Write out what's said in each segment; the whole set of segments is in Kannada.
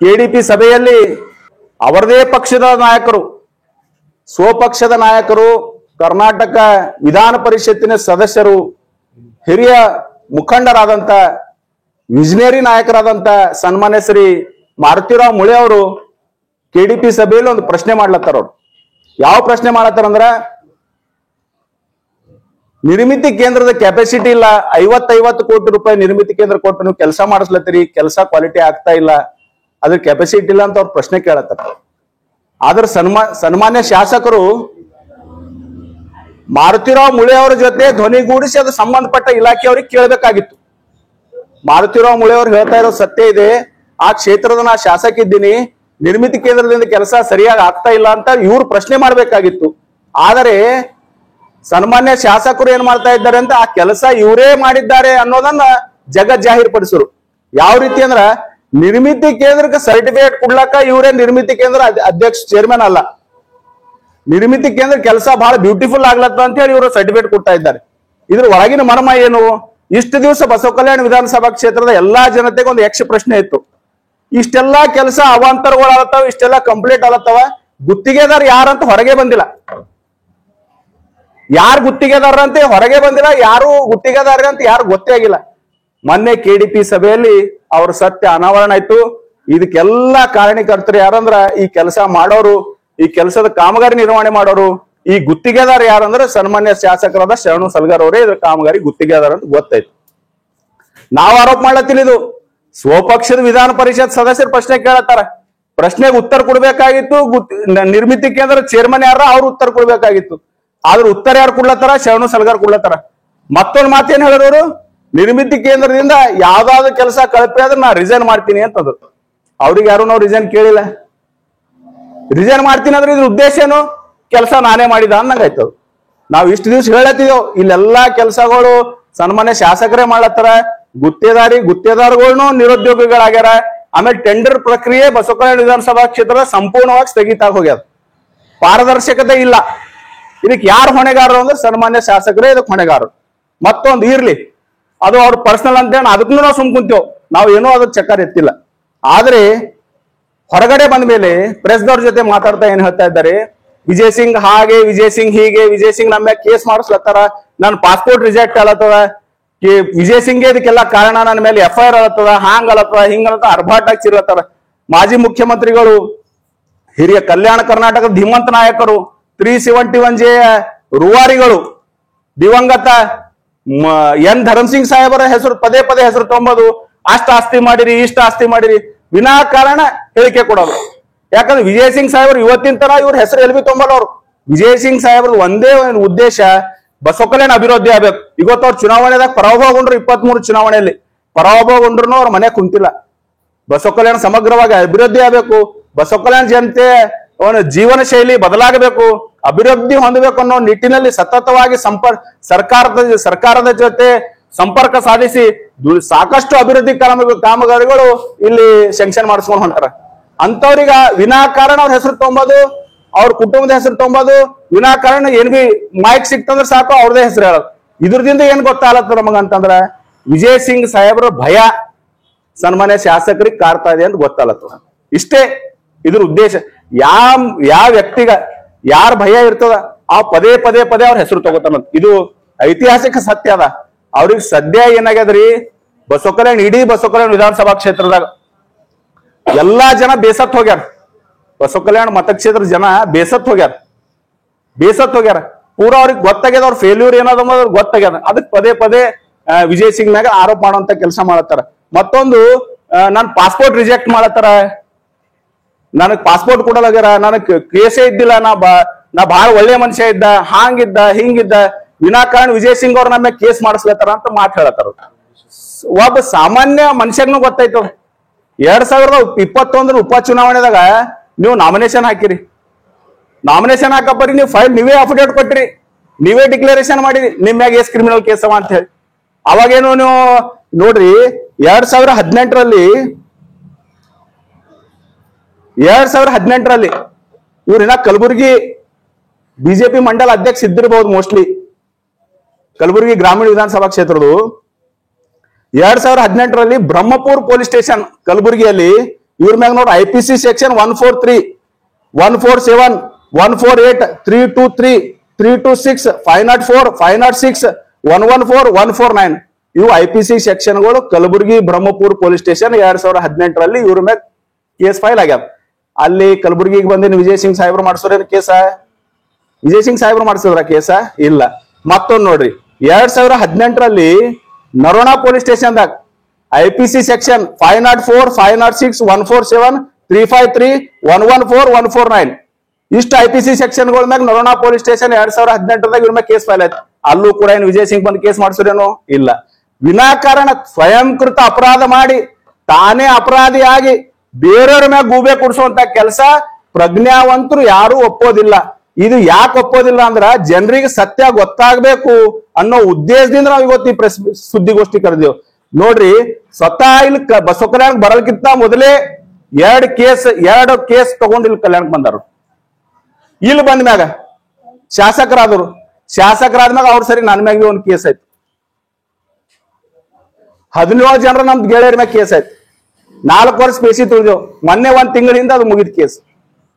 ಕೆಡಿಪಿ ಸಭೆಯಲ್ಲಿ ಅವರದೇ ಪಕ್ಷದ ನಾಯಕರು, ಸ್ವಪಕ್ಷದ ನಾಯಕರು, ಕರ್ನಾಟಕ ವಿಧಾನ ಪರಿಷತ್ತಿನ ಸದಸ್ಯರು, ಹಿರಿಯ ಮುಖಂಡರಾದಂತ ವಿಜನರಿ ನಾಯಕರಾದಂತ ಸನ್ಮಾನ್ಯ ಶ್ರೀ ಮಾರುತಿರಾವ್ ಮುಳೆ ಅವರು ಕೆಡಿಪಿ ಸಭೆಯಲ್ಲಿ ಒಂದು ಪ್ರಶ್ನೆ ಮಾಡ್ಲತ್ತಾರ. ಅವ್ರು ಯಾವ ಪ್ರಶ್ನೆ ಮಾಡತ್ತಾರಂದ್ರ, ನಿರ್ಮಿತಿ ಕೇಂದ್ರದ ಕೆಪಾಸಿಟಿ ಇಲ್ಲ, 50 ಕೋಟಿ ರೂಪಾಯಿ ನಿರ್ಮಿತಿ ಕೇಂದ್ರ ಕೊಟ್ಟು ನೀವು ಕೆಲಸ ಮಾಡಿಸ್ಲತ್ತೀರಿ, ಕೆಲಸ ಕ್ವಾಲಿಟಿ ಆಗ್ತಾ ಇಲ್ಲ, ಅದ್ರ ಕೆಪಾಸಿಟಿ ಇಲ್ಲ ಅಂತ ಅವ್ರು ಪ್ರಶ್ನೆ ಕೇಳತ್ತಾರ. ಆದ್ರೆ ಸನ್ಮಾನ್ಯ ಶಾಸಕರು ಮಾರುತಿರಾವ್ ಮುಳೆ ಅವರ ಜೊತೆ ಧ್ವನಿಗೂಡಿಸಿ ಅದು ಸಂಬಂಧಪಟ್ಟ ಇಲಾಖೆಯವ್ರಿಗೆ ಕೇಳಬೇಕಾಗಿತ್ತು. ಮಾರುತಿರಾವ್ ಮುಳೆ ಅವರು ಹೇಳ್ತಾ ಇರೋ ಸತ್ಯ ಇದೆ, ಆ ಕ್ಷೇತ್ರದ ನಾ ಶಾಸಕ ಇದ್ದೀನಿ, ನಿರ್ಮಿತಿ ಕೇಂದ್ರದಿಂದ ಕೆಲಸ ಸರಿಯಾಗಿ ಆಗ್ತಾ ಇಲ್ಲ ಅಂತ ಇವ್ರು ಪ್ರಶ್ನೆ ಮಾಡ್ಬೇಕಾಗಿತ್ತು. ಆದರೆ ಸನ್ಮಾನ್ಯ ಶಾಸಕರು ಏನ್ ಮಾಡ್ತಾ ಇದ್ದಾರೆ ಅಂತ ಆ ಕೆಲಸ ಇವರೇ ಮಾಡಿದ್ದಾರೆ ಅನ್ನೋದನ್ನ ಜಗತ್ ಜಾಹೀರ್ಪಡಿಸರು. ಯಾವ ರೀತಿ ಅಂದ್ರ, ನಿರ್ಮಿತಿ ಕೇಂದ್ರಕ್ಕೆ ಸರ್ಟಿಫಿಕೇಟ್ ಕೊಡ್ಲಕ್ಕ ಇವರೇ ನಿರ್ಮಿತಿ ಕೇಂದ್ರ ಅಧ್ಯಕ್ಷ ಚೇರ್ಮನ್ ಅಲ್ಲ, ನಿರ್ಮಿತಿ ಕೇಂದ್ರ ಕೆಲಸ ಬಹಳ ಬ್ಯೂಟಿಫುಲ್ ಆಗ್ಲತ್ತ ಅಂತ ಹೇಳಿ ಇವರು ಸರ್ಟಿಫಿಕೇಟ್ ಕೊಡ್ತಾ ಇದ್ದಾರೆ. ಇದ್ರ ಒಳಗಿನ ಮರ್ಮ ಏನು? ಇಷ್ಟು ದಿವಸ ಬಸವ ಕಲ್ಯಾಣ ವಿಧಾನಸಭಾ ಕ್ಷೇತ್ರದ ಎಲ್ಲಾ ಜನತೆಗೆ ಒಂದು ಯಕ್ಷ ಪ್ರಶ್ನೆ ಇತ್ತು. ಇಷ್ಟೆಲ್ಲಾ ಕೆಲಸ ಅವಾಂತರಗಳು ಆಗತ್ತವ, ಇಷ್ಟೆಲ್ಲಾ ಕಂಪ್ಲೀಟ್ ಆಗತ್ತವ, ಗುತ್ತಿಗೆದಾರ ಯಾರಂತ ಹೊರಗೆ ಬಂದಿಲ್ಲ. ಯಾರು ಗುತ್ತಿಗೆದಾರ ಅಂತ ಹೊರಗೆ ಬಂದಿಲ್ಲ, ಯಾರು ಗುತ್ತಿಗೆದಾರ ಅಂತ ಯಾರು ಗೊತ್ತೇ ಆಗಿಲ್ಲ. ಮೊನ್ನೆ ಕೆಡಿಪಿ ಸಭೆಯಲ್ಲಿ ಅವ್ರ ಸತ್ಯ ಅನಾವರಣ ಆಯ್ತು. ಇದಕ್ಕೆಲ್ಲಾ ಕಾರಣಕರ್ತರು ಯಾರಂದ್ರ, ಈ ಕೆಲಸ ಮಾಡೋರು, ಈ ಕೆಲಸದ ಕಾಮಗಾರಿ ನಿರ್ವಹಣೆ ಮಾಡೋರು, ಈ ಗುತ್ತಿಗೆದಾರ ಯಾರಂದ್ರೆ ಸನ್ಮಾನ್ಯ ಶಾಸಕರಾದ ಶರಣು ಸಲ್ಗಾರ್ ಅವರೇ ಇದ್ರ ಕಾಮಗಾರಿ ಗುತ್ತಿಗೆದಾರ ಅಂತ ಗೊತ್ತಾಯ್ತು. ನಾವು ಆರೋಪ ಮಾಡ್ಲತ್ತಿಲ್ಲ, ಇದು ಸ್ವಪಕ್ಷದ ವಿಧಾನ ಪರಿಷತ್ ಸದಸ್ಯರು ಪ್ರಶ್ನೆ ಕೇಳತ್ತಾರ. ಪ್ರಶ್ನೆಗೆ ಉತ್ತರ ಕೊಡ್ಬೇಕಾಗಿತ್ತು ನಿರ್ಮಿತಿ ಕೇಂದ್ರ ಚೇರ್ಮನ್ ಯಾರ ಅವ್ರು ಉತ್ತರ ಕೊಡ್ಬೇಕಾಗಿತ್ತು. ಆದ್ರೆ ಉತ್ತರ ಯಾರು ಕೊಡ್ಲತ್ತಾರ? ಶರಣು ಸಲ್ಗಾರ್ ಕೊಡ್ಲತ್ತಾರ. ಮತ್ತೊಂದು ಮಾತೇನ್ ಹೇಳಿರೋರು, ನಿರ್ಮಿತಿ ಕೇಂದ್ರದಿಂದ ಯಾವ್ದಾದ್ರು ಕೆಲಸ ಕಳಪೆ ಆದ್ರೆ ನಾ ರಿಸೈನ್ ಮಾಡ್ತೀನಿ ಅಂತಂದ್ರು. ಅವ್ರಿಗೆ ಯಾರು ನಾವು ರಿಸೈನ್ ಕೇಳಿಲ್ಲ. ರಿಸೈನ್ ಮಾಡ್ತೀನಿ ಅಂದ್ರೆ ಇದ್ರ ಉದ್ದೇಶ ಏನು? ಕೆಲಸ ನಾನೇ ಮಾಡಿದ ಅನ್ನಂಗಾಯ್ತು. ನಾವ್ ಇಷ್ಟು ದಿವ್ಸ ಹೇಳತ್ತಿದ್ದೇವ್, ಇಲ್ಲೆಲ್ಲಾ ಕೆಲಸಗಳು ಸನ್ಮಾನ್ಯ ಶಾಸಕರೇ ಮಾಡ್ಲತ್ತಾರ. ಗುತ್ತೇದಾರಗಳ್ನು ನಿರುದ್ಯೋಗಿಗಳಾಗ್ಯಾರ. ಆಮೇಲೆ ಟೆಂಡರ್ ಪ್ರಕ್ರಿಯೆ ಬಸವ ಕಲ್ಯಾಣ ವಿಧಾನಸಭಾ ಕ್ಷೇತ್ರದ ಸಂಪೂರ್ಣವಾಗಿ ಸ್ಥಗಿತ ಹೋಗ್ಯದ. ಪಾರದರ್ಶಕತೆ ಇಲ್ಲ. ಇದಕ್ಕೆ ಯಾರು ಹೊಣೆಗಾರರು ಅಂದ್ರೆ ಸನ್ಮಾನ್ಯ ಶಾಸಕರೇ ಇದಕ್ಕೆ ಹೊಣೆಗಾರರು. ಮತ್ತೊಂದು ಇರ್ಲಿ, ಅದು ಅವ್ರ ಪರ್ಸನಲ್ ಅಂತ ಹೇಳಿ ಅದಕ್ಕೂ ನಾವು ಸುಮ್ ಕುಂತೇವ್, ನಾವು ಏನೋ ಅದ್ರ ಚಕ್ಕರ್ ಎತ್ತಿಲ್ಲ. ಆದ್ರೆ ಹೊರಗಡೆ ಬಂದ ಮೇಲೆ ಪ್ರೆಸ್ದವ್ರ ಜೊತೆ ಮಾತಾಡ್ತಾ ಏನ್ ಹೇಳ್ತಾ ಇದ್ದಾರೆ, ವಿಜಯ್ ಸಿಂಗ್ ಹಾಗೆ, ವಿಜಯ್ ಸಿಂಗ್ ಹೀಗೆ, ವಿಜಯ್ ಸಿಂಗ್ ನಮ್ಮ ಕೇಸ್ ಮಾಡಿಸ್ಲತ್ತಾರ, ನನ್ನ ಪಾಸ್ಪೋರ್ಟ್ ರಿಜೆಕ್ಟ್ ಆಗತ್ತದ, ವಿಜಯ್ ಸಿಂಗ್ ಇದಕ್ಕೆಲ್ಲ ಕಾರಣ, ನನ್ನ ಮೇಲೆ FIR ಆಗತ್ತದ, ಹಾಂಗ್ ಅಲತ್ತದ, ಹಿಂಗ ಅಲತ್ತ ಅರ್ಭಾಟಾಗಿ ಚಿರ್ಲತ್ತಾರ. ಮಾಜಿ ಮುಖ್ಯಮಂತ್ರಿಗಳು, ಹಿರಿಯ ಕಲ್ಯಾಣ ಕರ್ನಾಟಕದ ಧೀಮಂತ ನಾಯಕರು, 371J ರೂವಾರಿಗಳು, ದಿವಂಗತ ಎನ್ ಧರ್ಮಸಿಂಗ್ ಸಾಹೇಬರ ಹೆಸರು ಪದೇ ಪದೇ ಹೆಸರು ತೊಂಬೋದು, ಅಷ್ಟ ಆಸ್ತಿ ಮಾಡಿರಿ, ಇಷ್ಟ ಆಸ್ತಿ ಮಾಡಿರಿ, ವಿನಾಕಾರಣ ಹೇಳಿಕೆ ಕೊಡೋದು. ಯಾಕಂದ್ರೆ ವಿಜಯ್ ಸಿಂಗ್ ಸಾಹೇಬರು ಇವತ್ತಿನ ತರ ಇವ್ರ ಹೆಸರು ಎಲ್ಬಿ ತೊಂಬಲ್ಲ. ಅವ್ರು ವಿಜಯ್ ಸಿಂಗ್ ಸಾಹೇಬ್ರ ಒಂದೇ ಉದ್ದೇಶ ಬಸವ ಕಲ್ಯಾಣ ಅಭಿವೃದ್ಧಿ ಆಗ್ಬೇಕು. ಇವತ್ತು ಅವ್ರು ಚುನಾವಣೆದಾಗ ಪರಾಭವಗೊಂಡ್ರು, 23 ಚುನಾವಣೆಯಲ್ಲಿ ಪರಾಭವಗೊಂಡ್ರು ಅವ್ರ ಮನೆ ಕುಂತಿಲ್ಲ. ಬಸವ ಕಲ್ಯಾಣ ಸಮಗ್ರವಾಗಿ ಅಭಿವೃದ್ಧಿ ಆಗ್ಬೇಕು, ಬಸವ ಕಲ್ಯಾಣ ಜನತೆ ಅವನ ಜೀವನ ಶೈಲಿ ಬದಲಾಗಬೇಕು, ಅಭಿವೃದ್ಧಿ ಹೊಂದಬೇಕು ಅನ್ನೋ ನಿಟ್ಟಿನಲ್ಲಿ ಸತತವಾಗಿ ಸರ್ಕಾರದ ಜೊತೆ ಸಂಪರ್ಕ ಸಾಧಿಸಿ ಸಾಕಷ್ಟು ಅಭಿವೃದ್ಧಿ ಕಾಮಗಾರಿಗಳು ಇಲ್ಲಿ ಸ್ಯಾಂಕ್ಷನ್ ಮಾಡಿಸ್ಕೊಂಡು ಹೊಂಟಾರ. ಅಂತವ್ರೀಗ ವಿನಾಕಾರಣ ಅವ್ರ ಹೆಸರು ತೊಂಬೋದು, ಅವ್ರ ಕುಟುಂಬದ ಹೆಸರು ತೊಂಬೋದು, ವಿನಾಕಾರಣ ಏನ್ ಬಿ ಮೈಕ್ ಸಿಕ್ತಂದ್ರೆ ಸಾಕು ಅವ್ರದೇ ಹೆಸರು ಹೇಳೋದು. ಇದ್ರದಿಂದ ಏನ್ ಗೊತ್ತಾಗತ್ತ ನಮಗಂತಂದ್ರ, ವಿಜಯ್ ಸಿಂಗ್ ಸಾಹೇಬ್ರ ಭಯ ಸನ್ಮಾನ್ಯ ಶಾಸಕರಿಗೆ ಕಾಡ್ತಾ ಇದೆ ಅಂತ ಗೊತ್ತಾಗತ್ತ. ಇಷ್ಟೇ ಇದ್ರ ಉದ್ದೇಶ. ಯಾವ ವ್ಯಕ್ತಿಗ ಯಾರ ಭಯ ಇರ್ತದ ಆ ಪದೇ ಪದೇ ಅವ್ರ ಹೆಸರು ತಗೋತಾನ. ಇದು ಐತಿಹಾಸಿಕ ಸತ್ಯ ಅದ. ಅವ್ರಿಗೆ ಸದ್ಯ ಏನಾಗ್ಯದ್ರಿ, ಬಸವ ಕಲ್ಯಾಣ ಇಡೀ ಬಸವ ಕಲ್ಯಾಣ ವಿಧಾನಸಭಾ ಕ್ಷೇತ್ರದಾಗ ಎಲ್ಲಾ ಜನ ಬೇಸತ್ ಹೋಗ್ಯಾರ. ಬಸವ ಕಲ್ಯಾಣ ಮತಕ್ಷೇತ್ರ ಜನ ಬೇಸತ್ ಹೋಗ್ಯಾರ. ಪೂರಾ ಅವ್ರಿಗೆ ಗೊತ್ತಾಗ್ಯದ ಅವ್ರ ಫೇಲ್ಯೂರ್ ಏನದ ಗೊತ್ತಾಗ್ಯದ. ಅದಕ್ಕೆ ಪದೇ ವಿಜಯ್ ಸಿಂಗ್ ಮ್ಯಾಗ ಆರೋಪ ಮಾಡುವಂತ ಕೆಲಸ ಮಾಡತ್ತಾರ. ಮತ್ತೊಂದು, ನನ್ ಪಾಸ್ಪೋರ್ಟ್ ರಿಜೆಕ್ಟ್ ಮಾಡತ್ತಾರ, ನನಗ್ ಪಾಸ್ಪೋರ್ಟ್ ಕೊಡಲಾಗ್ಯಾರ, ನನಗ್ ಕೇಸೇ ಇದ್ದಿಲ್ಲ, ನಾ ಬಹಳ ಒಳ್ಳೆ ಮನುಷ್ಯ ಇದ್ದ, ಹಾಂಗಿದ್ದ ಹಿಂಗಿದ್ದ, ವಿನಾಕಾರಣ ವಿಜಯ್ ಸಿಂಗ್ ಅವ್ರ ನಮ್ಮ ಕೇಸ್ ಮಾಡಿಸ್ಲತ್ತಾರ ಅಂತ ಮಾತು ಹೇಳತ್ತಾರ. ಒಬ್ಬ ಸಾಮಾನ್ಯ ಮನುಷ್ಯರ್ನು ಗೊತ್ತಾಯ್ತು. 2021 ಉಪಚುನಾವಣೆದಾಗ ನೀವು ನಾಮಿನೇಷನ್ ಹಾಕಿರಿ, ನಾಮಿನೇಷನ್ ಹಾಕಪ್ಪರಿ ನೀವು ಫೈಲ್ ನೀವೇ ಅಫಿಡೇಟ್ ಕೊಟ್ಟಿರಿ, ನೀವೇ ಡಿಕ್ಲರೇಷನ್ ಮಾಡಿರಿ ನಿಮ್ ಮ್ಯಾಗ ಎಸ್ ಕ್ರಿಮಿನಲ್ ಕೇಸ್ ಅವ ಅಂತ ಹೇಳಿ. ಅವಾಗೇನು ನೀವು ನೋಡ್ರಿ, 2018ರಲ್ಲಿ ಇವ್ರಿನ ಕಲಬುರಗಿ ಬಿಜೆಪಿ ಮಂಡಲ ಅಧ್ಯಕ್ಷ ಇದ್ದಿರಬಹುದು ಮೋಸ್ಟ್ಲಿ. ಕಲಬುರಗಿ ಗ್ರಾಮೀಣ ವಿಧಾನಸಭಾ ಕ್ಷೇತ್ರದ್ದು 2018ರಲ್ಲಿ ಬ್ರಹ್ಮಪುರ್ ಪೊಲೀಸ್ ಸ್ಟೇಷನ್ ಕಲಬುರಗಿಯಲ್ಲಿ ಇವ್ರ ಮ್ಯಾಗ ನೋಡ್ರಿ IPC ಸೆಕ್ಷನ್ 143, 147, 148, 323, 326, 504, 506, 114, 149 ಇವು IPC ಸೆಕ್ಷನ್ಗಳು. ಕಲಬುರಗಿ ಬ್ರಹ್ಮಪುರ್ ಪೊಲೀಸ್ ಸ್ಟೇಷನ್ 2018ರಲ್ಲಿ ಇವ್ರ ಮ್ಯಾಗ ಕೇಸ್ ಫೈಲ್ ಆಗ್ಯಾವ. ಅಲ್ಲಿ ಕಲಬುರಗಿಗೆ ಬಂದಿನ ವಿಜಯ್ ಸಿಂಗ್ ಸಾಹೇಬ್ರು ಮಾಡಿಸೋರೇನು ಕೇಸ? ವಿಜಯ್ ಸಿಂಗ್ ಸಾಹೇಬ್ರು ಮಾಡಿಸಿದ್ರ ಕೇಸ? ಇಲ್ಲ. ಮತ್ತೊಂದು ನೋಡ್ರಿ 2018ರಲ್ಲಿ ನರೋಣ ಪೊಲೀಸ್ ಸ್ಟೇಷನ್ದಾಗ IPC ಸೆಕ್ಷನ್ 504, 506, 147, 353, 114, 149 ಇಷ್ಟು IPC ಸೆಕ್ಷನ್ಗಳ ಮ್ಯಾಗ ನರೋಣ ಪೊಲೀಸ್ ಸ್ಟೇಷನ್ 2018ದಾಗ ಇವ್ರ ಮ್ಯಾಗ ಕೇಸ್ ಫೈಲ್ ಆಯ್ತು. ಅಲ್ಲೂ ಕೂಡ ಏನು ವಿಜಯ್ ಸಿಂಗ್ ಬಂದು ಕೇಸ್ ಮಾಡಿಸೋರೇನು? ಇಲ್ಲ. ವಿನಾಕಾರಣ ಸ್ವಯಂಕೃತ ಅಪರಾಧ ಮಾಡಿ ತಾನೇ ಅಪರಾಧಿಯಾಗಿ ಬೇರೆಯವ್ರ ಮ್ಯಾಗ ಗೂಬೆ ಕುಡಿಸುವಂತ ಕೆಲಸ ಪ್ರಜ್ಞಾವಂತರು ಯಾರು ಒಪ್ಪೋದಿಲ್ಲ. ಇದು ಯಾಕೆ ಒಪ್ಪೋದಿಲ್ಲ ಅಂದ್ರ ಜನರಿಗೆ ಸತ್ಯ ಗೊತ್ತಾಗ್ಬೇಕು ಅನ್ನೋ ಉದ್ದೇಶದಿಂದ ನಾವು ಇವತ್ತು ಈ ಸುದ್ದಿಗೋಷ್ಠಿ ಕರೆದೇವು. ನೋಡ್ರಿ, ಸ್ವತಃ ಇಲ್ಲಿ ಬಸವ ಕಲ್ಯಾಣಕ್ಕೆ ಬರಲ್ಕಿಂತ ಮೊದಲೇ ಎರಡು ಕೇಸ್ ತಗೊಂಡು ಇಲ್ಲಿ ಕಲ್ಯಾಣಕ್ಕೆ ಬಂದರು. ಇಲ್ಲಿ ಬಂದ ಮ್ಯಾಗ ಶಾಸಕರಾದ್ಮ್ಯಾಗ ಅವ್ರ ಸರಿ ನನ್ನ ಮ್ಯಾಗ ಒಂದು ಕೇಸ್ ಆಯ್ತು. 17 ಜನರ ನಮ್ದು ಗೆಳೆಯರ ಮ್ಯಾಗ ಕೇಸ್ ಆಯ್ತು. 4 ವರ್ಷ ಪೇಸಿ ತುಳಿದೆವು. ಮೊನ್ನೆ 1 ತಿಂಗಳಿಂದ ಅದು ಮುಗಿದ ಕೇಸ್.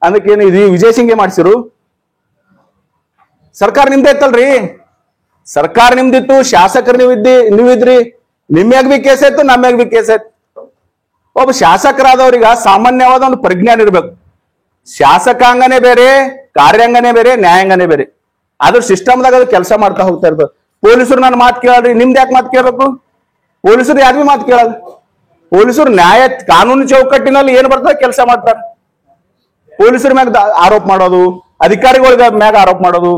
ಅದಕ್ಕೇನು ಇದು ವಿಜಯ್ ಸಿಂಗ್ಗೆ ಮಾಡಿಸಿರು? ಸರ್ಕಾರ ನಿಮ್ದೇ ಇತ್ತಲ್ರಿ, ಸರ್ಕಾರ ನಿಮ್ದಿತ್ತು, ಶಾಸಕರು ನೀವಿದ್ರಿ. ನಿಮ್ಮ್ಯಾಗ ಬಿ ಕೇಸ್ ಆಯ್ತು, ನಮ್ಮ್ಯಾಗ ಬಿ ಕೇಸ್ ಆಯ್ತು. ಒಬ್ಬ ಶಾಸಕರಾದವ್ರೀಗ ಸಾಮಾನ್ಯವಾದ ಒಂದು ಪ್ರಜ್ಞಾನ ಇರ್ಬೇಕು. ಶಾಸಕಾಂಗನೇ ಬೇರೆ, ಕಾರ್ಯಾಂಗನೇ ಬೇರೆ, ನ್ಯಾಯಾಂಗನೇ ಬೇರೆ. ಅದ್ರ ಸಿಸ್ಟಮ್ದಾಗ ಅದು ಕೆಲಸ ಮಾಡ್ತಾ ಹೋಗ್ತಾ ಇರ್ತದೆ. ಪೊಲೀಸರು ನನ್ನ ಮಾತು ಕೇಳಲ್ರಿ, ನಿಮ್ದು ಯಾಕೆ ಮಾತು ಕೇಳಬೇಕು? ಪೊಲೀಸರು ಯಾರು ಮಾತು ಕೇಳಲ್ಲ. ಪೊಲೀಸರು ನ್ಯಾಯ ಕಾನೂನು ಚೌಕಟ್ಟಿನಲ್ಲಿ ಏನ್ ಬರ್ತದೆ ಕೆಲಸ ಮಾಡ್ತಾರೆ. ಪೊಲೀಸರ ಮ್ಯಾಗ ಆರೋಪ ಮಾಡೋದು, ಅಧಿಕಾರಿಗಳ ಮ್ಯಾಗ ಆರೋಪ ಮಾಡೋದು,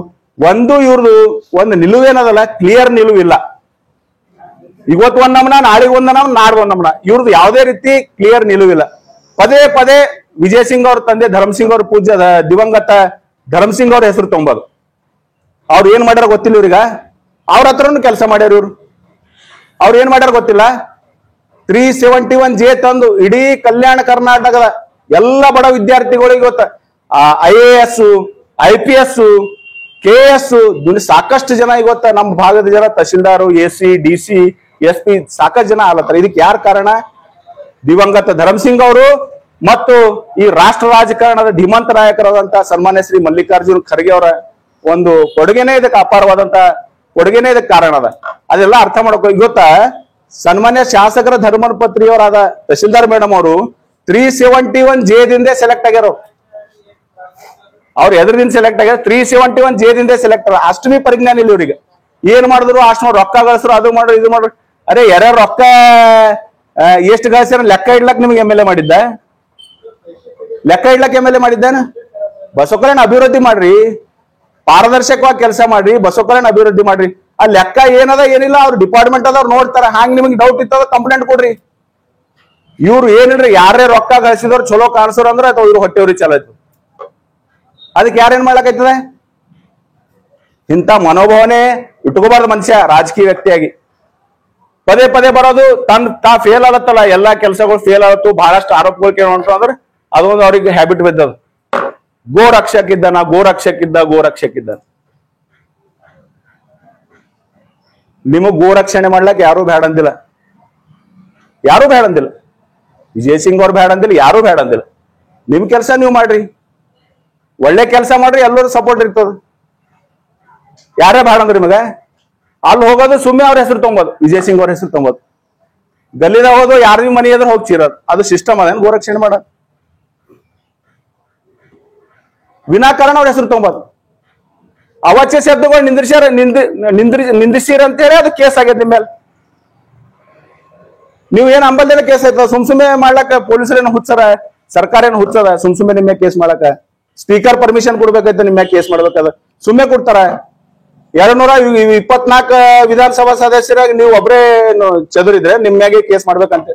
ಇವ್ರದು ಒಂದು ನಿಲುವೇನದಲ್ಲ, ಕ್ಲಿಯರ್ ನಿಲುವಿಲ್ಲ. ಇವತ್ತು ಒಂದ್ ನಮನ, ನಾಳೆಗೆ ಒಂದ್ ನಮನ, ನಾಡ್ದು ಒಂದ್ ನಮನ. ಇವ್ರದ್ದು ಯಾವುದೇ ರೀತಿ ಕ್ಲಿಯರ್ ನಿಲುವಿಲ್ಲ. ಪದೇ ಪದೇ ವಿಜಯ್ ಸಿಂಗ್ ಅವ್ರ ತಂದೆ ಧರ್ಮಸಿಂಗ್ ಅವ್ರ ಪೂಜ್ಯ ದಿವಂಗತ ಧರ್ಮಸಿಂಗ್ ಅವ್ರ ಹೆಸರು ತೊಂಬೋದು. ಅವ್ರು ಏನ್ ಮಾಡ್ಯಾರ ಗೊತ್ತಿಲ್ಲ ಇವ್ರಿಗ. ಅವ್ರ ಹತ್ರನು ಕೆಲಸ ಮಾಡ್ಯಾರ ಇವ್ರು. ಅವ್ರು ಏನ್ ಮಾಡ್ಯಾರ ಗೊತ್ತಿಲ್ಲ. 371J ತಂದು ಇಡೀ ಕಲ್ಯಾಣ ಕರ್ನಾಟಕದ ಎಲ್ಲ ಬಡ ವಿದ್ಯಾರ್ಥಿಗಳಿಗೆ ಗೊತ್ತ IAS, IPS, KS ಸಾಕಷ್ಟು ಜನ ಇವತ್ತ ನಮ್ಮ ಭಾಗದ ಜನ ತಹಶೀಲ್ದಾರು, AC, DC, SP ಸಾಕಷ್ಟು ಜನ ಆಲತ್ತಾರ. ಇದಕ್ಕೆ ಯಾರ ಕಾರಣ? ದಿವಂಗತ ಧರ್ಮಸಿಂಗ್ ಅವರು ಮತ್ತು ಈ ರಾಷ್ಟ್ರ ರಾಜಕಾರಣದ ಧೀಮಂತ ನಾಯಕರಾದಂತ ಸನ್ಮಾನ್ಯ ಶ್ರೀ ಮಲ್ಲಿಕಾರ್ಜುನ್ ಖರ್ಗೆ ಅವರ ಒಂದು ಕೊಡುಗೆನೇ ಇದಕ್ಕೆ ಅಪಾರವಾದಂತ ಕೊಡುಗೆನೇ ಇದಕ್ಕೆ ಕಾರಣ ಅದ. ಅದೆಲ್ಲ ಅರ್ಥ ಮಾಡ್ಕೊ. ಇವತ್ತ ಸನ್ಮಾನ್ಯ ಶಾಸಕರ ಧರ್ಮಪತ್ರಿಯವರಾದ ತಹಶೀಲ್ದಾರ್ ಮೇಡಮ್ ಅವರು 371J ದಿಂದ ಸೆಲೆಕ್ಟ್ ಆಗ್ಯಾರ. ಅವ್ರು ಎದ್ರದಿಂದ ಸೆಲೆಕ್ಟ್ ಆಗ್ಯಾರ? 371J ದಿಂದ ಸೆಲೆಕ್ಟ್ ಆಗ. ಅಷ್ಟು ಬಿ ಪರಿಜ್ಞಾನ ಇಲ್ಲ ಇವ್ರಿಗೆ. ಏನ್ ಮಾಡಿದ್ರು ಅಷ್ಟು ರೊಕ್ಕ ಗಳಿಸ್ರು, ಅದು ಮಾಡ್ರು ಇದು ಮಾಡ್ರು. ಅರೆ ಯಾರ್ಯಾರು ರೊಕ್ಕ ಎಷ್ಟು ಗಳಿಸ್ಯಾರ ಲೆಕ್ಕ ಇಡ್ಲಕ್ ನಿಮ್ಗೆ MLA ಮಾಡಿದ್ದ? ಲೆಕ್ಕ ಇಡ್ಲಕ್ MLA ಮಾಡಿದ್ದಾನ? ಬಸವ ಕಲ್ಯಾಣ ಅಭಿವೃದ್ಧಿ ಮಾಡ್ರಿ, ಪಾರದರ್ಶಕವಾಗಿ ಕೆಲಸ ಮಾಡ್ರಿ, ಬಸವ ಕಲ್ಯಾಣ ಅಭಿವೃದ್ಧಿ ಮಾಡ್ರಿ. ಆ ಲೆಕ್ಕ ಏನದ ಏನಿಲ್ಲ ಅವ್ರ ಡಿಪಾರ್ಟ್ಮೆಂಟ್ ಅದವ್ರು ನೋಡ್ತಾರ. ಹಾಂಗ್ ನಿಮ್ಗೆ ಡೌಟ್ ಇತ್ತದ ಕಂಪ್ಲೇಂಟ್ ಕೊಡ್ರಿ. ಇವ್ರು ಏನಿಲ್ರಿ, ಯಾರೇ ರೊಕ್ಕ ಗಳಿಸಿದವ್ರು ಚಲೋ ಕಾಣಿಸೋರು ಅಂದ್ರೆ ಅಥವಾ ಇವ್ರು ಹೊಟ್ಟೆವ್ರಿ ಚಲೋ ಆಯ್ತು. ಅದಕ್ಕೆ ಯಾರೇನ್ ಮಾಡ್ಲಕೈತದೆ? ಇಂಥ ಮನೋಭಾವನೆ ಇಟ್ಕೋಬಾರ್ದು ಮನುಷ್ಯ ರಾಜಕೀಯ ವ್ಯಕ್ತಿಯಾಗಿ. ಪದೇ ಪದೇ ಬರೋದು ತಾ ಫೇಲ್ ಆಗತ್ತಲ್ಲ, ಎಲ್ಲಾ ಕೆಲಸಗಳು ಫೇಲ್ ಆಗತ್ತು, ಬಹಳಷ್ಟು ಆರೋಪಗಳು ಕೇಳೋಂಟು ಅಂದ್ರೆ ಅದೊಂದು ಅವ್ರಿಗೆ ಹ್ಯಾಬಿಟ್ ಬಿದ್ದದು. ಗೋರಕ್ಷಕ್ ಇದ್ದ. ನಿಮಗ್ ಗೋರಕ್ಷಣೆ ಮಾಡ್ಲಕ್ ಯಾರು ಬೇಡ ಅಂದಿಲ್ಲ. ವಿಜಯ್ ಸಿಂಗ್ ಅವ್ರು ಬೇಡ ಅಂದಿಲ್ಲ, ಯಾರು ಬೇಡ ಅಂದಿಲ್ಲ. ನಿಮ್ ಕೆಲಸ ನೀವು ಮಾಡ್ರಿ, ಒಳ್ಳೆ ಕೆಲಸ ಮಾಡ್ರಿ, ಎಲ್ಲರೂ ಸಪೋರ್ಟ್ ಇರ್ತದ. ಯಾರೇ ಬೇಡ ಅಂದ್ರಿ ನಿಮಗ? ಅಲ್ಲಿ ಹೋಗೋದು ಸುಮ್ಮನೆ ಅವ್ರ ಹೆಸರು ತೊಂಬೋದು, ವಿಜಯ್ ಸಿಂಗ್ ಅವ್ರ ಹೆಸರು ತೊಂಬೋದು. ಗಲ್ಲಿದಾಗ ಹೋದು ಯಾರ ಮನೆ ಎದುರು ಹೋಗಿ ಚೀರೋದು. ಅದು ಸಿಸ್ಟಮ್ ಅದೇನು ಗೋರಕ್ಷಣೆ ಮಾಡ? ವಿನಾಕಾರಣ ಅವ್ರ ಹೆಸರು ತೊಂಬೋದು. ಅವಾಚ್ಯ ಶಬ್ದಗಳು ನಿಂದಿಸಿರ ಅಂತೇಳಿ ಅದು ಕೇಸ್ ಆಗೈತೆ ನಿಮ್ಮ ಮೇಲೆ. ನೀವು ಏನ್ ಅಂಬಲ್ದೇನೆ ಕೇಸ್ ಆಯ್ತದ? ಸುಮ್ನೆ ಮಾಡ್ಲಕ್ಕ ಪೊಲೀಸರು ಏನು ಹುಚ್ಚಾರ, ಸರ್ಕಾರ ಏನು ಹುಚ್ಚದ ಸುಮ್ನೆ ನಿಮ್ಮ ಕೇಸ್ ಮಾಡಕ? ಸ್ಪೀಕರ್ ಪರ್ಮಿಷನ್ ಕೊಡ್ಬೇಕಾಯ್ತು ನಿಮ್ಮ ಕೇಸ್ ಮಾಡ್ಬೇಕಾದ? ಸುಮ್ಮನೆ ಕೊಡ್ತಾರ? 224 ವಿಧಾನಸಭಾ ಸದಸ್ಯರಾಗಿ ನೀವು ಒಬ್ಬರೇ ಚದುರಿದ್ರೆ ನಿಮ್ಮ ಮ್ಯಾಗೆ ಕೇಸ್ ಮಾಡ್ಬೇಕಂತೆ.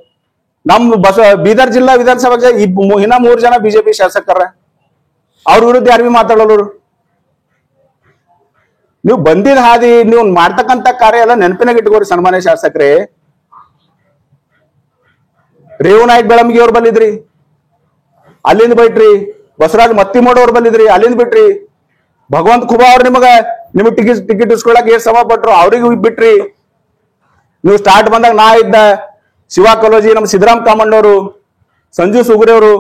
ಬೀದರ್ ಜಿಲ್ಲಾ ವಿಧಾನಸಭಾ ಇನ್ನ 3 ಜನ ಬಿಜೆಪಿ ಶಾಸಕರ, ಅವ್ರ ವಿರುದ್ಧ ಯಾರು ಮಾತಾಡೋರು? ನೀವು ಬಂದಿದ್ ಹಾದಿ, ನೀವು ಮಾಡ್ತಕ್ಕಂತ ಕಾರ್ಯ ಎಲ್ಲ ನೆನಪಿನಾಗ ಇಟ್ಕೋರಿ ಸನ್ಮಾನ್ಯ ಶಾಸಕರೇ. ರೇವನಾಯಕ್ ಬೆಳಂಗಿ ಅವ್ರು ಬಂದಿದ್ರಿ, ಅಲ್ಲಿಂದ ಬಿಟ್ರಿ. ಬಸವರಾಜ್ ಮತ್ತಿಮೋಡ್ ಅವ್ರು ಬಂದಿದ್ರಿ, ಅಲ್ಲಿಂದ ಬಿಟ್ರಿ. ಭಗವಂತ ಖುಬಾ ಅವ್ರು ನಿಮಗೆ ಟಿಕೆಟ್ ಇಸ್ಕೊಳಕ್ ಎಷ್ಟು ಶ್ರಮ ಪಟ್ರು, ಅವ್ರಿಗೆ ಬಿಟ್ರಿ. ನೀವು ಸ್ಟಾರ್ಟ್ ಬಂದಾಗ ನಾ ಇದ್ದ, ಶಿವ ಕಲೋಜಿ, ನಮ್ಮ ಸಿದ್ದರಾಮ್ ಕಾಮಣ್ಣವರು, ಸಂಜು ಸುಗ್ರಿ ಅವರು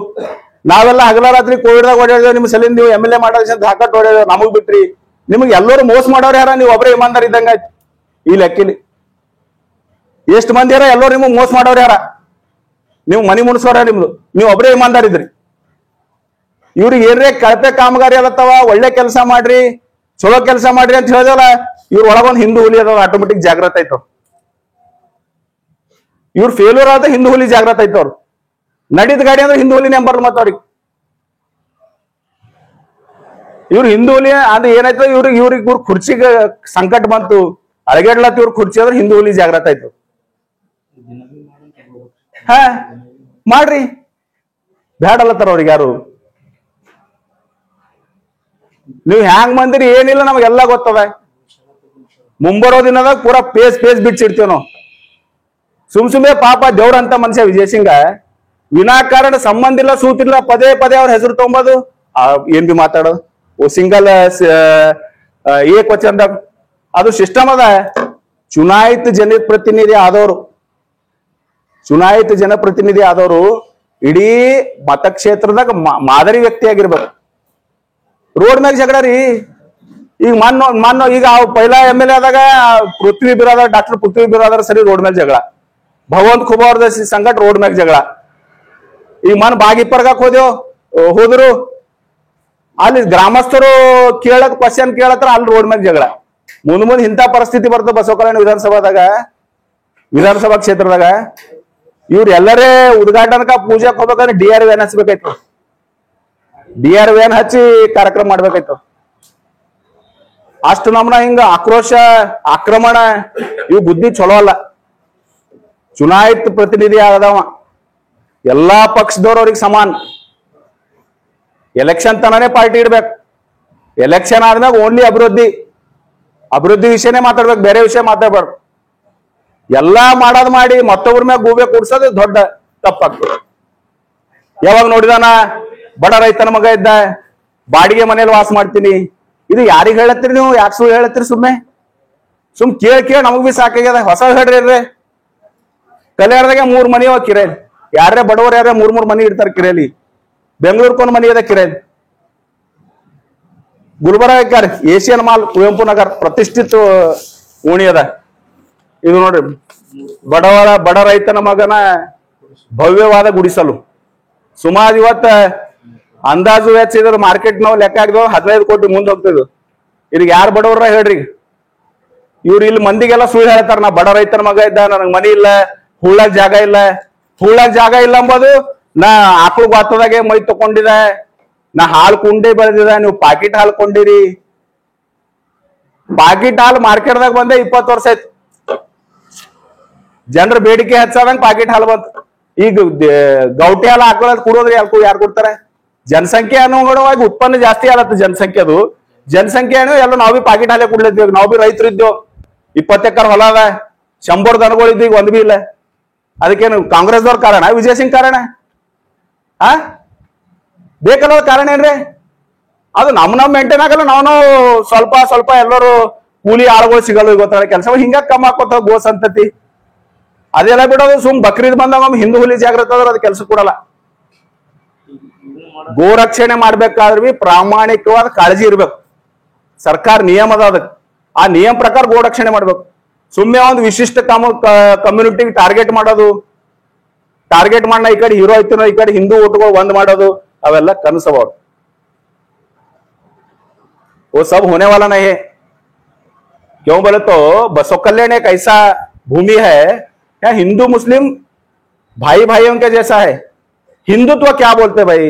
ನಾವೆಲ್ಲ ಹಗಲ ರಾತ್ರಿ ಕೋವಿಡ್ದಾಗ ಓಡಾಡಿದೇವ್, ನಿಮ್ ಸಲಿಂದ ನೀವು MLA ಮಾಡೋದ್ ಹಾಕಟ್ ಓಡಾಡಿದೇವ್, ನಮಗ್ ಬಿಟ್ರಿ. ನಿಮ್ಗೆ ಎಲ್ಲರೂ ಮೋಸ ಮಾಡೋರು ಯಾರ? ನೀವು ಒಬ್ಬರೇ ಇಮಾನ್ದಾರ್ ಇದ್ದಂಗ ಆಯ್ತು ಈ ಲೆಕ್ಕಿಲಿ. ಎಷ್ಟು ಮಂದಿ ಯಾರ? ಎಲ್ಲರೂ ನಿಮ್ಗೆ ಮೋಸ ಮಾಡೋರು ಯಾರ? ನೀವು ಮನಿ ಮುನ್ಸೋರ ನಿಮ್ದು, ನೀವು ಒಬ್ಬರೇ ಇಮಾನ್ದಾರ್ ಇದ್ರಿ. ಇವ್ರಿಗೆ ಏನ್ರೇ ಕಳಪೆ ಕಾಮಗಾರಿ ಅಲ್ಲತ್ತವ, ಒಳ್ಳೆ ಕೆಲಸ ಮಾಡ್ರಿ, ಚಲೋ ಕೆಲಸ ಮಾಡ್ರಿ ಅಂತ ಹೇಳಿದಲ್ಲ, ಇವ್ರ ಒಳಗೊಂದು ಹಿಂದೂ ಹುಲಿ ಅದಾವ, ಆಟೋಮೆಟಿಕ್ ಜಾಗ್ರತ ಆಯ್ತವ್ರು. ಇವ್ರು ಫೇಲ್ಯೂರ್ ಆದ ಹಿಂದೂ ಹುಲಿ ಜಾಗ್ರತ ಆಯ್ತವ್ರು. ನಡೀದ್ ಗಾಡಿ ಅಂದ್ರೆ ಹಿಂದೂ ಹುಲಿ ನೆಂಬರ್ ಮತ್ತ ಅವ್ರಿಗೆ. ಇವ್ರು ಹಿಂದೂ ಹುಲಿ ಅಂದ್ರೆ ಏನಾಯ್ತು, ಇವ್ರ ಕುರ್ಚಿಗೆ ಸಂಕಟ ಬಂತು, ಅಳಗೆಡ್ಲತ್ ಇವ್ರ ಕುರ್ಚಿ ಅಂದ್ರೆ ಹಿಂದೂ ಹುಲಿ ಜಾಗ್ರತ ಆಯ್ತು. ಹಾ ಮಾಡ್ರಿ, ಬ್ಯಾಡಲ್ಲತ್ತಾರ ಅವ್ರಿಗೆ ಯಾರು. ನೀವ್ ಹ್ಯಾಂಗ್ ಬಂದಿರಿ ಏನಿಲ್ಲ ನಮಗೆಲ್ಲ ಗೊತ್ತದ. ಮುಂಬರೋ ದಿನದಾಗ ಪೂರಾ ಪೇಸ್ ಬಿಚ್ಚಿಡ್ತೀವಿ ನಾವು. ಸುಮ್ನೆ ಪಾಪ ದೇವ್ರ ಅಂತ ಮನುಷ್ಯ ವಿಜಯ್ ಸಿಂಗ ವಿನಾಕಾರಣ ಸಂಬಂಧ ಇಲ್ಲ ಸೂತಿಲ್ಲ ಪದೇ ಅವ್ರ ಹೆಸರು ತೊಂಬೋದು, ಏನ್ ಬಿ ಮಾತಾಡೋದು. ಸಿಂಗಲ್ ಏಕವಚನದಾಗ ಅದು ಸಿಸ್ಟಮ್ ಅದ. ಚುನಾಯಿತ ಜನಪ್ರತಿನಿಧಿ ಆದವರು ಇಡೀ ಮತಕ್ಷೇತ್ರದಾಗ ಮಾದರಿ ವ್ಯಕ್ತಿ ಆಗಿರ್ಬೇಕು. ರೋಡ್ ಮ್ಯಾಗ ಜಗಳ ರೀ. ಈಗ ಮಣ್ಣು ಈಗ ಪೈಲಾ MLA ಆದಾಗ ಡಾಕ್ಟರ್ ಪೃಥ್ವಿ ಬಿರಾದರ್ ಸರಿ ರೋಡ್ ಮ್ಯಾಗ ಜಗಳ, ಭಗವಂತ ಖುಬಾ ಅವ್ರದ ಸಂಕಟ ರೋಡ್ ಮ್ಯಾಗ ಜಗಳ. ಈಗ ಮನ್ ಬಾಗಿಪ್ಪರ್ಗಾಕ್ ಹೋದ್ರು ಅಲ್ಲಿ ಗ್ರಾಮಸ್ಥರು ಕ್ವಶನ್ ಕೇಳತ್ರ ಅಲ್ಲಿ ರೋಡ್ ಮ್ಯಾಗ ಜಗಳ. ಮುಂದ್ ಇಂಥ ಪರಿಸ್ಥಿತಿ ಬರ್ತದೆ ಬಸವ ಕಲ್ಯಾಣ ವಿಧಾನಸಭಾ ಕ್ಷೇತ್ರದಾಗ. ಇವ್ರು ಎಲ್ಲರೇ ಉದ್ಘಾಟನಕ ಪೂಜೆಗೆ ಹೋಗ್ಬೇಕಂದ್ರೆ DR ವ್ಯಾನ್ ಹಚ್ಬೇಕಾಯ್ತು. DR ವ್ಯಾನ್ ಹಚ್ಚಿ ಕಾರ್ಯಕ್ರಮ ಮಾಡ್ಬೇಕಾಯ್ತು. ಅಷ್ಟು ನಮ್ನ ಹಿಂಗ ಆಕ್ರೋಶ ಆಕ್ರಮಣ ಇವ್ ಬುದ್ಧಿ ಚಲೋ ಅಲ್ಲ. ಚುನಾಯಿತ ಪ್ರತಿನಿಧಿ ಆದವ ಎಲ್ಲಾ ಪಕ್ಷದವ್ರು ಅವ್ರಿಗೆ ಸಮಾನ. ಎಲೆಕ್ಷನ್ ತನಾನೇ ಪಾರ್ಟಿ ಇಡ್ಬೇಕು. ಎಲೆಕ್ಷನ್ ಆದ್ಮ್ಯಾಗ ಓನ್ಲಿ ಅಭಿವೃದ್ಧಿ ವಿಷಯನೇ ಮಾತಾಡ್ಬೇಕು, ಬೇರೆ ವಿಷಯ ಮಾತಾಡ್ಬಾರ್ದು. ಎಲ್ಲಾ ಮಾಡಿ ಮತ್ತೊಬ್ಬರ ಮ್ಯಾಗ ಗೂಬೆ ಕೂಡ್ಸೋದು ದೊಡ್ಡ ತಪ್ಪಾಗ್ತದೆ. ಯಾವಾಗ ನೋಡಿದಾನ ಬಡ ರೈತನ ಮಗ ಇದ್ದ, ಬಾಡಿಗೆ ಮನೇಲಿ ವಾಸ ಮಾಡ್ತೀನಿ, ಇದು ಯಾರಿಗ್ ಹೇಳತ್ತೀರಿ ನೀವು? ಯಾಕೆ ಸುಳ್ಳು ಹೇಳತ್ತೀರಿ? ಸುಮ್ ಕೇಳಿ ನಮಗ್ ಬಿ ಸಾಕಾಗ್ಯದ. ಹೊಸ ಹೇಳ್ರಿ. ಕಲ್ಯಾಣದಾಗ 3 ಮನಿ ಅವ ಕಿರೇಲಿ. ಯಾರೇ ಬಡವರು ಯಾರೇ 3 ಮನಿ ಇಡ್ತಾರ ಕಿರೇಲಿ. ಬೆಂಗಳೂರ್ಕೊಂದ್ ಮನಿ ಅದ ಕಿರೇಲಿ. ಗುಲ್ಬರ್ಗ ಏಷಿಯನ್ ಮಾಲ್ ಕುವೆಂಪು ನಗರ್ ಪ್ರತಿಷ್ಠಿತ ಓಣಿ ಅದ. ಇದು ನೋಡ್ರಿ, ಬಡ ರೈತನ ಮಗನ ಭವ್ಯವಾದ ಗುಡಿಸಲು. ಸುಮಾರು ಇವತ್ತ ಅಂದಾಜು ವೆಚ್ಚ ಇದ್ರ ಮಾರ್ಕೆಟ್ ನಾವು ಲೆಕ್ಕ ಹಾಕಿದ್ವು 15 ಕೋಟಿ ಮುಂದೆ ಹೋಗ್ತಿದ್ವು. ಇಲ್ಲಿಗೆ ಯಾರು ಬಡವ್ರ ಹೇಳ್ರಿ? ಇವ್ರು ಇಲ್ಲಿ ಮಂದಿಗೆಲ್ಲ ಸುಳ್ಳು ಹೇಳ್ತಾರ, ನಾ ಬಡ ರೈತನ ಮಗ ಇದ್ದ, ನನಗ್ ಮನಿ ಇಲ್ಲ, ಹೂಳಾಗ ಜಾಗ ಇಲ್ಲ ಅಂಬೋದು. ನಾ ಆಕಳು ಗಾತ್ರದಾಗೆ ಮೈ ತಕೊಂಡಿದೆ, ನಾ ಹಾಲು ಕುಂಡೆ ಬೆಳೆದಿದ, ನೀವು ಪಾಕಿಟ್ ಹಾಲು ಕೊಂಡಿರಿ. ಪಾಕಿಟ್ ಹಾಲು ಮಾರ್ಕೆಟ್ದಾಗ ಬಂದೆ 20 ವರ್ಷ ಆಯ್ತು. ಜನರ ಬೇಡಿಕೆ ಹೆಚ್ಚಾದಂಗ ಪಾಕಿಟ್ ಹಾಲು ಬಂತು. ಈಗ ಗೌಟಿ ಹಾಲು ಹಾಕೊಳ್ಳೋದು ಕುಡೋದ್ರಿ ಯಾರು ಕೊಡ್ತಾರೆ? ಜನಸಂಖ್ಯೆ ಅನುಗುಣವಾಗಿ ಉತ್ಪನ್ನ ಜಾಸ್ತಿ ಆಗತ್ತೆ. ಜನಸಂಖ್ಯೆ ಎಲ್ಲ ನಾವ್ ಬಿ ಪಾಕಿಟ್ ಹಾಲೆ ಕುಡ್ಲಿದ್ದೀವಿ. ನಾವ್ ಬಿ ರೈತರು ಇದ್ದೇವ್, 20 ಎಕರೆ ಹೊಲ ಅದ, 100 ದನಗಳಿದ್ದೀವಿ, ಒಂದ್ ಬಿ ಇಲ್ಲ. ಅದಕ್ಕೇನು ಕಾಂಗ್ರೆಸ್ದವ್ರ ಕಾರಣ? ವಿಜಯ್ ಸಿಂಗ್ ಕಾರಣ? ಬೇಕಲ್ಲ ಕಾರಣ ಏನ್ರಿ? ಅದು ನಮ್ ಮೇಂಟೈನ್ ಆಗಲ್ಲ. ನಾವು ಸ್ವಲ್ಪ ಎಲ್ಲರೂ ಕೂಲಿ ಆಳುಗಳು ಸಿಗಲ್ಲ ಗೊತ್ತಾಗ ಕೆಲಸ ಹಿಂಗ ಕಮ್ಮ ಹಾಕೋತ ಗೋ ಸಂತತಿ ಅದೆಲ್ಲ ಬಿಡೋದು. ಸುಮ್ ಬಕ್ರೀದ್ ಬಂದಾಗ ಹಿಂದೂ ಹುಲಿ ಜಾಗೃತ ಆದ್ರೆ ಅದು ಕೆಲಸ ಕೊಡಲ್ಲ. ಗೋ ರಕ್ಷಣೆ ಮಾಡ್ಬೇಕಾದ್ರೆ ಬಿ ಪ್ರಾಮಾಣಿಕವಾದ ಕಾಳಜಿ ಇರ್ಬೇಕು. ಸರ್ಕಾರ ನಿಯಮ ಅದ, ಅದಕ್ಕೆ ಆ ನಿಯಮ ಪ್ರಕಾರ ಗೋ ರಕ್ಷಣೆ ಮಾಡ್ಬೇಕು. ಸುಮ್ಮನೆ ಒಂದು ವಿಶಿಷ್ಟ ಕಮ್ಯುನಿಟಿಗೆ ಟಾರ್ಗೆಟ್ ಮಾಡೋದು, ಟಾರ್ಗೆಟ್ ಮಾಡ ಈ ಕಡೆ ಹೀರೋ ಐತಿನೋ ಈ ಕಡೆ ಹಿಂದೂ ಓಟ್ಗಳು ಒಂದ್ ಮಾಡೋದು, ಅವೆಲ್ಲ ಕನಸವ. वो सब होने वाला नहीं है. क्यों बोले तो बसव कल्याण एक ऐसा भूमि है क्या हिंदू मुस्लिम भाइयों के जैसा है. हिंदुत्व क्या बोलते भाई?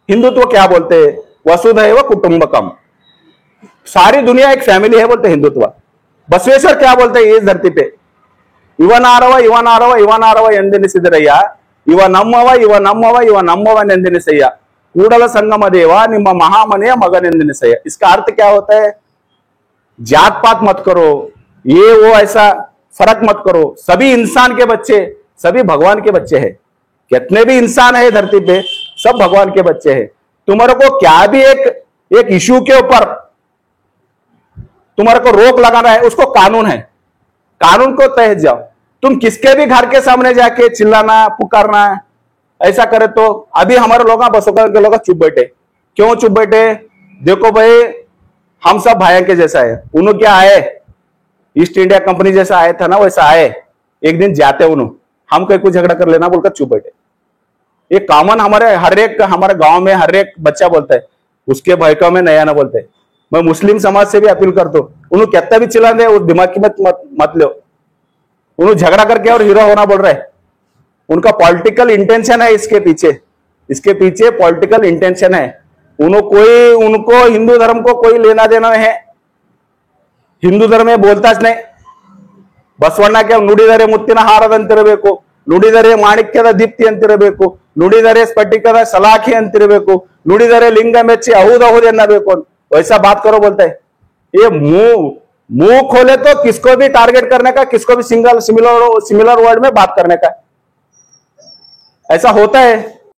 हिंदुत्व क्या बोलते? वसुधैव कुटुंबकम. सारी दुनिया एक फैमिली है बोलते हिंदुत्व. बसवेश्वर क्या बोलते हैं इस धरती पे? ಇವನಾರವ ಎಂದೆನಿಸಿದರಯ್ಯ, ಇವ ನಮ್ಮವನೆಂದೆನಿಸಯ್ಯ, ಕೂಡಲ संगम देव ನಿಮ್ಮ महामನೆಯ मगनेंदೆನಿಸಯ್ಯ. इसका अर्थ क्या होता है? जात पात मत करो, ये वो ऐसा फर्क मत करो. सभी इंसान के बच्चे, सभी भगवान के बच्चे हैं. कितने भी इंसान है धरती पे, सब भगवान के बच्चे हैं. तुम्हारे को क्या भी एक इश्यू के ऊपर तुम्हारे को रोक लगाना है, उसको कानून है. कानून को तहत जाओ. तुम किसके भी घर के सामने जाके चिल्लाना पुकारना ऐसा करे तो अभी हमारे लोग बसों के लोग चुप बैठे, क्यों चुप बैठे? देखो भाई, हम सब भाई के जैसा है, उन्होंने क्या आए, ईस्ट इंडिया कंपनी जैसा आया था ना, वैसा आए, एक दिन जाते उन्होंने, हम कहीं कुछ झगड़ा कर लेना बोलकर चुप बैठे। ये कॉमन हमारे हर एक, हमारे गांव में हर एक बच्चा बोलता है, उसके भाई का में नया ना बोलते। मैं मुस्लिम समाज से भी अपील करता हूँ, उन्होंने कितना भी चिल्ला दे, उस दिमाग की मत लो, उन्होंने झगड़ा करके और हीरो होना बोल रहे, उनका पॉलिटिकल इंटेंशन है इसके पीछे पॉलिटिकल इंटेंशन है। उनको हिंदू धर्म को कोई लेना देना है, हिंदू धर्म में बोलता नहीं। ಬಸವಣ್ಣಕ್ಕೆ ನುಡಿದರೆ ಮುತ್ತಿನ ಹಾರದಂತಿರಬೇಕು, ನುಡಿದರೆ ಮಾಣಿಕ್ಯದ ದೀಪ್ತಿ ಅಂತಿರಬೇಕು, ನುಡಿದರೆ ಸ್ಫಟಿಕದ ಸಲಾಖಿ ಅಂತಿರಬೇಕು, नुडिದರೆ लिंग मेच्ची अहूद एन्नबेकु, वैसा बात करो बोलते हैं। ये मुंह खोले तो किसको भी टारगेट करने का, किसको भी सिमिलर वर्ड में बात करने का, ऐसा होता है।